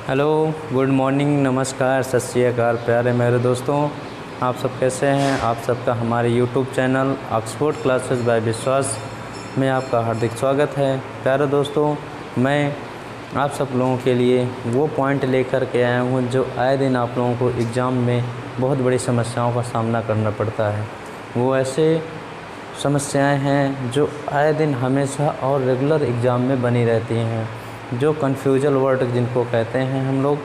Hello, good morning, नमस्कार, सत श्री अकाल प्यारे मेरे दोस्तों। आप सब कैसे हैं? आप सबका हमारे YouTube channel Oxford classes bye विश्वास में आपका हार्दिक स्वागत है। प्यारे दोस्तों, मैं आप सब लोगों के लिए वो पॉइंट लेकर के आया हूँ जो आए दिन आप लोगों को एग्ज़ाम में बहुत बड़ी समस्याओं का सामना करना पड़ता है। वो ऐसे समस्याएं हैं जो आए दिन हमेशा और रेगुलर एग्ज़ाम में बनी रहती हैं, जो कन्फ्यूजल वर्ड जिनको कहते हैं हम लोग।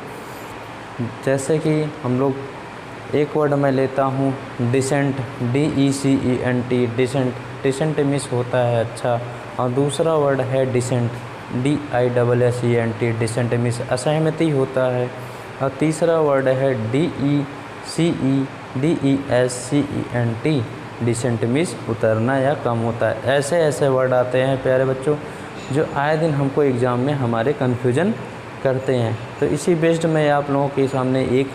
जैसे कि हम लोग एक वर्ड मैं लेता हूँ decent, DECENT, decent. Decent miss होता है अच्छा, और दूसरा वर्ड है डिसेंट, DISSENT, डिसेंट मिस असहमति होता है। और तीसरा वर्ड है DECEDESCENT, डिसेंट मिस उतरना या कम होता है। ऐसे ऐसे वर्ड आते हैं प्यारे बच्चों जो आए दिन हमको एग्ज़ाम में हमारे कन्फ्यूजन करते हैं। तो इसी बेस्ड मैं आप लोगों के सामने एक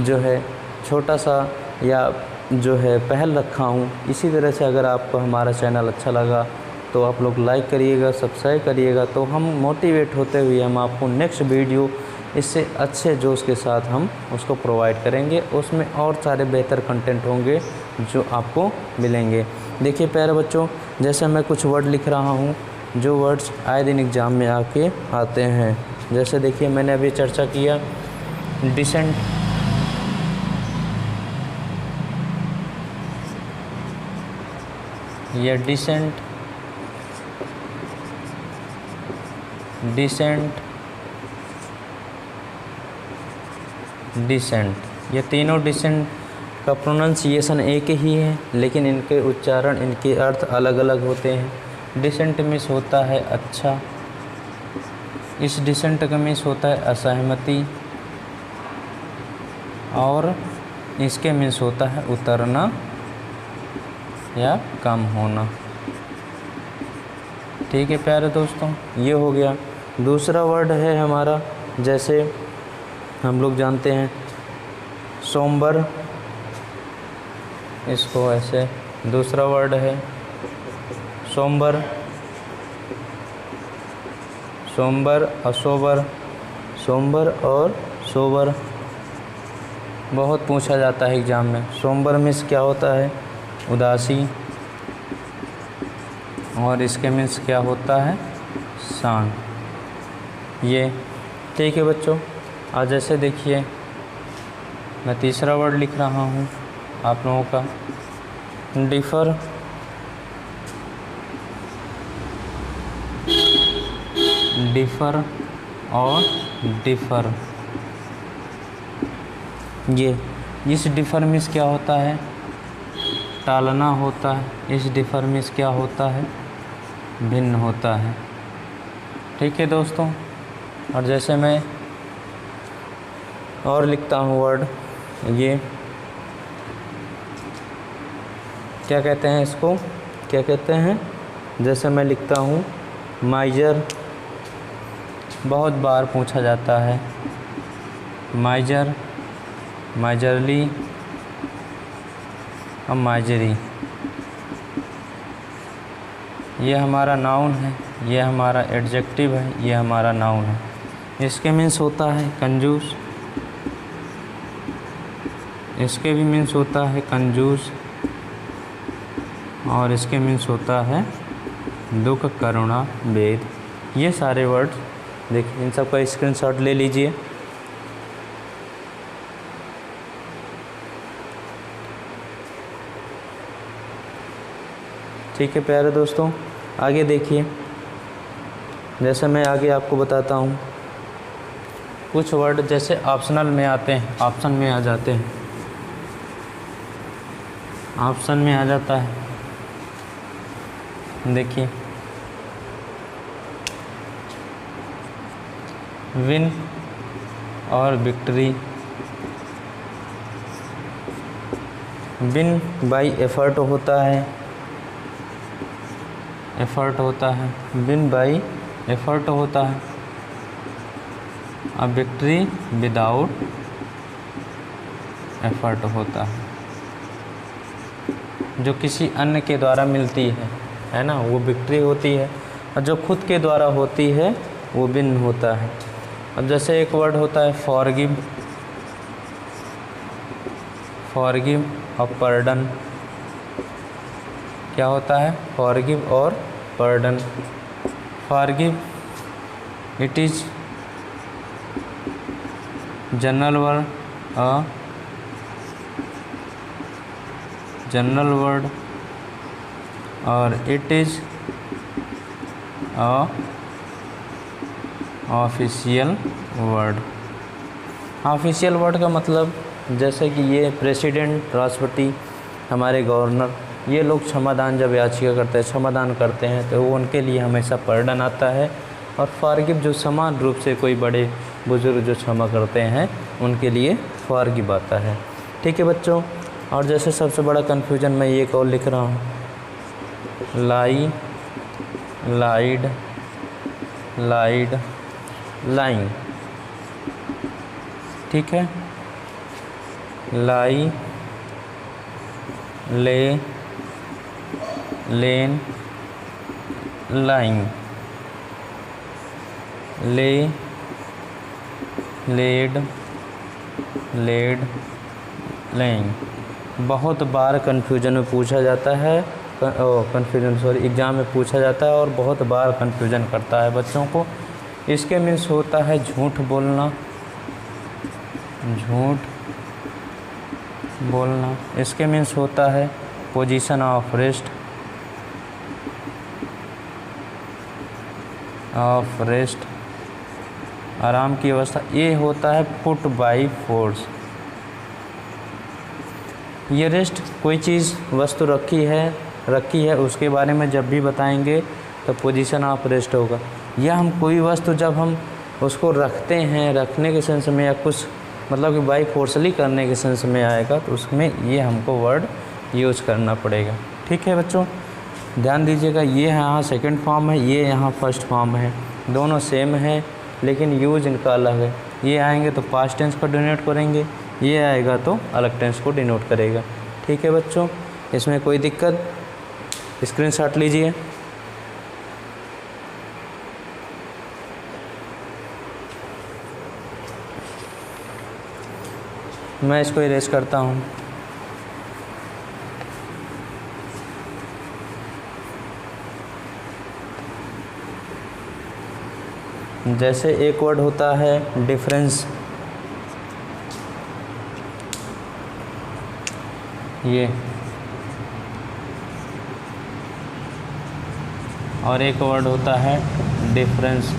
जो है छोटा सा या जो है पहल रखा हूँ। इसी तरह से अगर आपको हमारा चैनल अच्छा लगा तो आप लोग लाइक करिएगा, सब्सक्राइब करिएगा, तो हम मोटिवेट होते हुए हम आपको नेक्स्ट वीडियो इससे अच्छे जोश के साथ हम उसको प्रोवाइड करेंगे। उसमें और सारे बेहतर कंटेंट होंगे जो आपको मिलेंगे। देखिए प्यारे बच्चों, जैसे मैं कुछ वर्ड लिख रहा हूँ जो वर्ड्स आए दिन एग्ज़ाम में आके आते हैं। जैसे देखिए, मैंने अभी चर्चा किया डिसेंट, या डिसेंट, डिसेंट, डिसेंट, ये तीनों डिसेंट का प्रोनाउंसिएशन एक ही है, लेकिन इनके उच्चारण, इनके अर्थ अलग अलग होते हैं। डिसेंट मिस होता है अच्छा, इस डिसेंट का मिस होता है असहमति, और इसके मिस होता है उतरना या कम होना। ठीक है प्यारे दोस्तों, ये हो गया। दूसरा वर्ड है हमारा, जैसे हम लोग जानते हैं सोमबर, इसको ऐसे दूसरा वर्ड है सोमबर, सोमबर, असोबर, सोमबर और सोबर बहुत पूछा जाता है एग्ज़ाम में। सोमबर मीन्स क्या होता है? उदासी, और इसके मीन्स क्या होता है? शांत। ये ठीक है बच्चों। आज जैसे देखिए, मैं तीसरा वर्ड लिख रहा हूँ आप लोगों का डिफ़र, डिफ़र और डिफ़र। ये इस डिफ़र मीन्स क्या होता है? टालना होता है। इस डिफ़र मीन्स क्या होता है? भिन्न होता है। ठीक है दोस्तों। और जैसे मैं और लिखता हूँ वर्ड, ये क्या कहते हैं? इसको क्या कहते हैं? जैसे मैं लिखता हूँ माइजर, बहुत बार पूछा जाता है माइजर, माइजरली और माइजरी। ये हमारा नाउन है, ये हमारा एडजेक्टिव है, ये हमारा नाउन है। इसके मीन्स होता है कंजूस, इसके भी मीन्स होता है कंजूस, और इसके मीन्स होता है दुख, करुणा, भेद। ये सारे वर्ड्स देखिए, इन सब का स्क्रीनशॉट ले लीजिए। ठीक है प्यारे दोस्तों, आगे देखिए। जैसे मैं आगे आपको बताता हूँ कुछ वर्ड जैसे ऑप्शनल में आते हैं, ऑप्शन में आ जाते हैं, ऑप्शन में आ जाता है। देखिए विन और विक्ट्री। विन बाय एफर्ट होता है, एफर्ट होता है, विन बाय एफर्ट होता है। अब विक्ट्री विदाउट एफर्ट होता है, जो किसी अन्य के द्वारा मिलती है ना, वो विक्ट्री होती है, और जो खुद के द्वारा होती है वो विन होता है। अब जैसे एक वर्ड होता है फॉरगिव, फॉरगिव और पर्डन। क्या होता है? फॉरगिव और pardon. Forgive it is general word, general word और it is official word. Official word का मतलब जैसे कि ये प्रेसिडेंट, राष्ट्रपति, हमारे गवर्नर, ये लोग क्षमादान जब याचिका करते हैं, क्षमादान करते हैं, तो वो उनके लिए हमेशा पर्डन आता है। और फॉरगिव जो समान रूप से कोई बड़े बुजुर्ग जो क्षमा करते हैं उनके लिए फॉरगिव आता है। ठीक है बच्चों। और जैसे सबसे बड़ा कन्फ्यूजन मैं ये और लिख रहा हूँ, लाई, लाइड, लाइड, लाइंग। ठीक है, लाई, ले, लेन, लाइंग, ले, लेड, लेड, लेइंग। बहुत बार कन्फ्यूजन में पूछा जाता है, एग्ज़ाम में पूछा जाता है और बहुत बार कन्फ्यूजन करता है बच्चों को। इसके मीन्स होता है झूठ बोलना, झूठ बोलना। इसके मीन्स होता है position of rest, of rest, आराम की अवस्था। ये होता है पुट बाई फोर्स। ये रेस्ट कोई चीज़ वस्तु रखी है उसके बारे में जब भी बताएंगे तो पोजीशन ऑफ रेस्ट होगा। या हम कोई वस्तु जब हम उसको रखते हैं, रखने के सेंस में, या कुछ मतलब कि बाई फोर्सली करने के सेंस में आएगा तो उसमें ये हमको वर्ड यूज करना पड़ेगा। ठीक है बच्चों, ध्यान दीजिएगा। ये यहाँ सेकंड फॉर्म है, ये यहाँ फर्स्ट फॉर्म है, दोनों सेम है लेकिन यूज इनका अलग है। ये आएंगे तो पास्ट टेंस को डिनोट करेंगे, ये आएगा तो अलग टेंस को डिनोट करेगा। ठीक है बच्चों, इसमें कोई दिक्कत? स्क्रीनशॉट लीजिए। मैं इसको इरेज करता हूँ। जैसे एक वर्ड होता है डिफरेंस, ये, और एक वर्ड होता है डिफरेंस,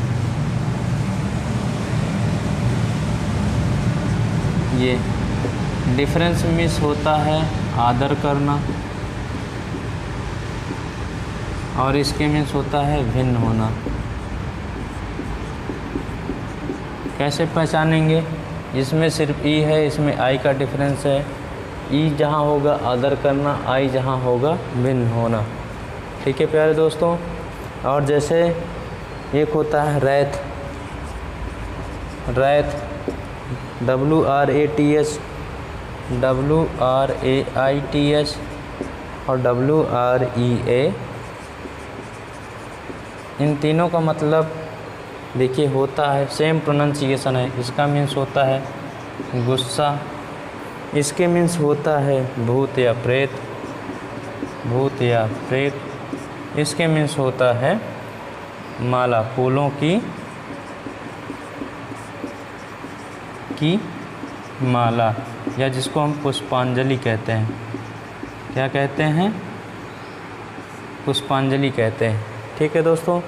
ये। डिफरेंस मीन्स होता है आदर करना और इसके मीन्स होता है भिन्न होना। कैसे पहचानेंगे? इसमें सिर्फ ई है, इसमें आई का डिफरेंस है। ई जहाँ होगा आदर करना, आई जहाँ होगा भिन्न होना। ठीक है प्यारे दोस्तों। और जैसे एक होता है रैथ, रैथ, WRATH, WRAITH और WREA। इन तीनों का मतलब देखिए होता है सेम प्रोनाउंसिएशन है। इसका मीन्स होता है गुस्सा, इसके मीन्स होता है भूत या प्रेत, भूत या प्रेत। इसके मीन्स होता है माला, फूलों की माला, या जिसको हम पुष्पांजलि कहते हैं। क्या कहते हैं? पुष्पांजलि कहते हैं। ठीक है दोस्तों,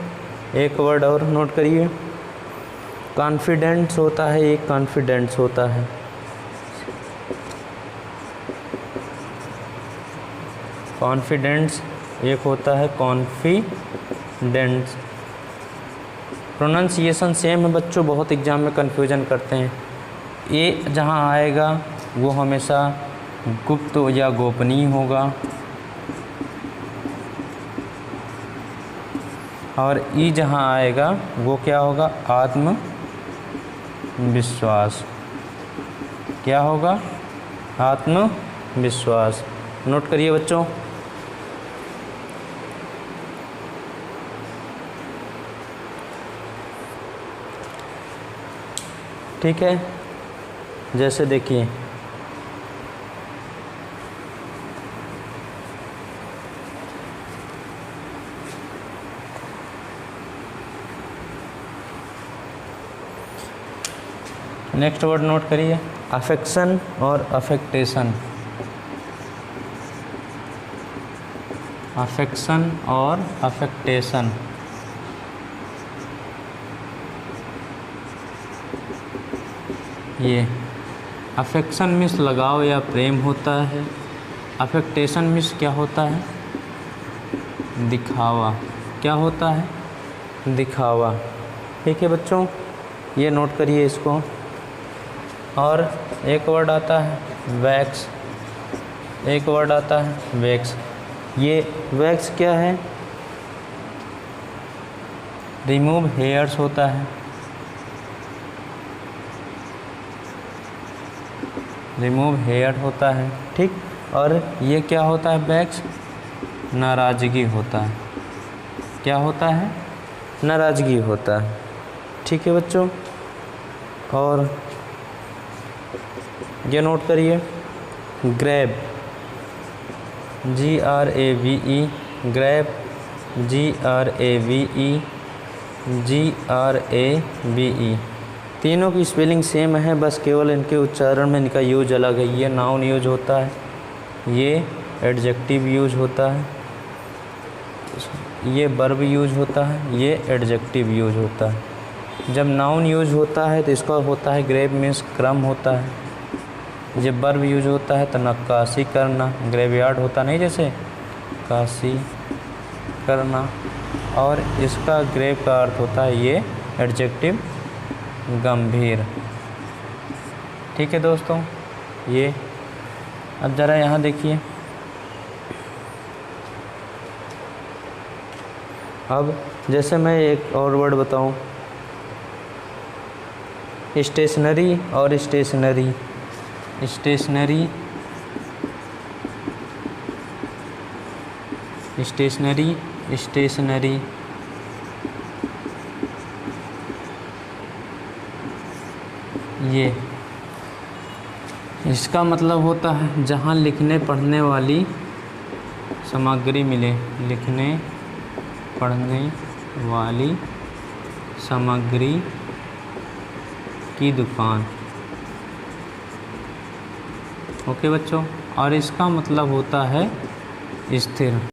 एक वर्ड और नोट करिए, कॉन्फिडेंस होता है, एक कॉन्फिडेंस होता है। कॉन्फिडेंस एक होता है कॉन्फिडेंस। प्रोनाउंसिएशन सेम है बच्चों, बहुत एग्जाम में कन्फ्यूजन करते हैं। ए जहाँ आएगा वो हमेशा गुप्त या गोपनीय होगा, और ई जहाँ आएगा वो क्या होगा? आत्मविश्वास। क्या होगा? आत्मविश्वास। नोट करिए बच्चों। ठीक है, जैसे देखिए नेक्स्ट वर्ड नोट करिए, अफेक्शन और अफेक्टेशन। अफेक्शन और अफेक्टेशन, ये अफेक्शन मीन्स लगाव या प्रेम होता है। अफेक्टेशन मीन्स क्या होता है? दिखावा। क्या होता है? दिखावा। ठीक है बच्चों, ये नोट करिए इसको। और एक वर्ड आता है वैक्स, एक वर्ड आता है वैक्स। ये वैक्स क्या है? रिमूव हेयर्स होता है। रिमूव हेयर होता है, ठीक। और ये क्या होता है? वैक्स नाराज़गी होता है। क्या होता है? नाराज़गी होता है। ठीक है बच्चों, और ये नोट करिए ग्रैब, GRAVE, ग्रैब, GRAVE, तीनों की स्पेलिंग सेम है, बस केवल इनके उच्चारण में इनका यूज अलग है। ये नाउन यूज होता है, ये एडजेक्टिव यूज होता है, ये वर्ब यूज होता है, ये एडजेक्टिव यूज होता है। जब नाउन यूज होता है तो इसका होता है ग्रेव मीन्स क्रम होता है। जब वर्ब यूज होता है तो नक्काशी करना, ग्रेवयार्ड होता नहीं, जैसे काशी करना। और इसका ग्रेव का अर्थ होता है ये एडजेक्टिव गंभीर। ठीक है दोस्तों, ये अब ज़रा यहाँ देखिए। अब जैसे मैं एक और वर्ड बताऊँ, स्टेशनरी और स्टेशनरी। स्टेशनरी, स्टेशनरी, स्टेशनरी, ये इसका मतलब होता है जहाँ लिखने पढ़ने वाली सामग्री मिले। लिखने पढ़ने वाली सामग्री की दुकान। ओके बच्चों, और इसका मतलब होता है स्थिर।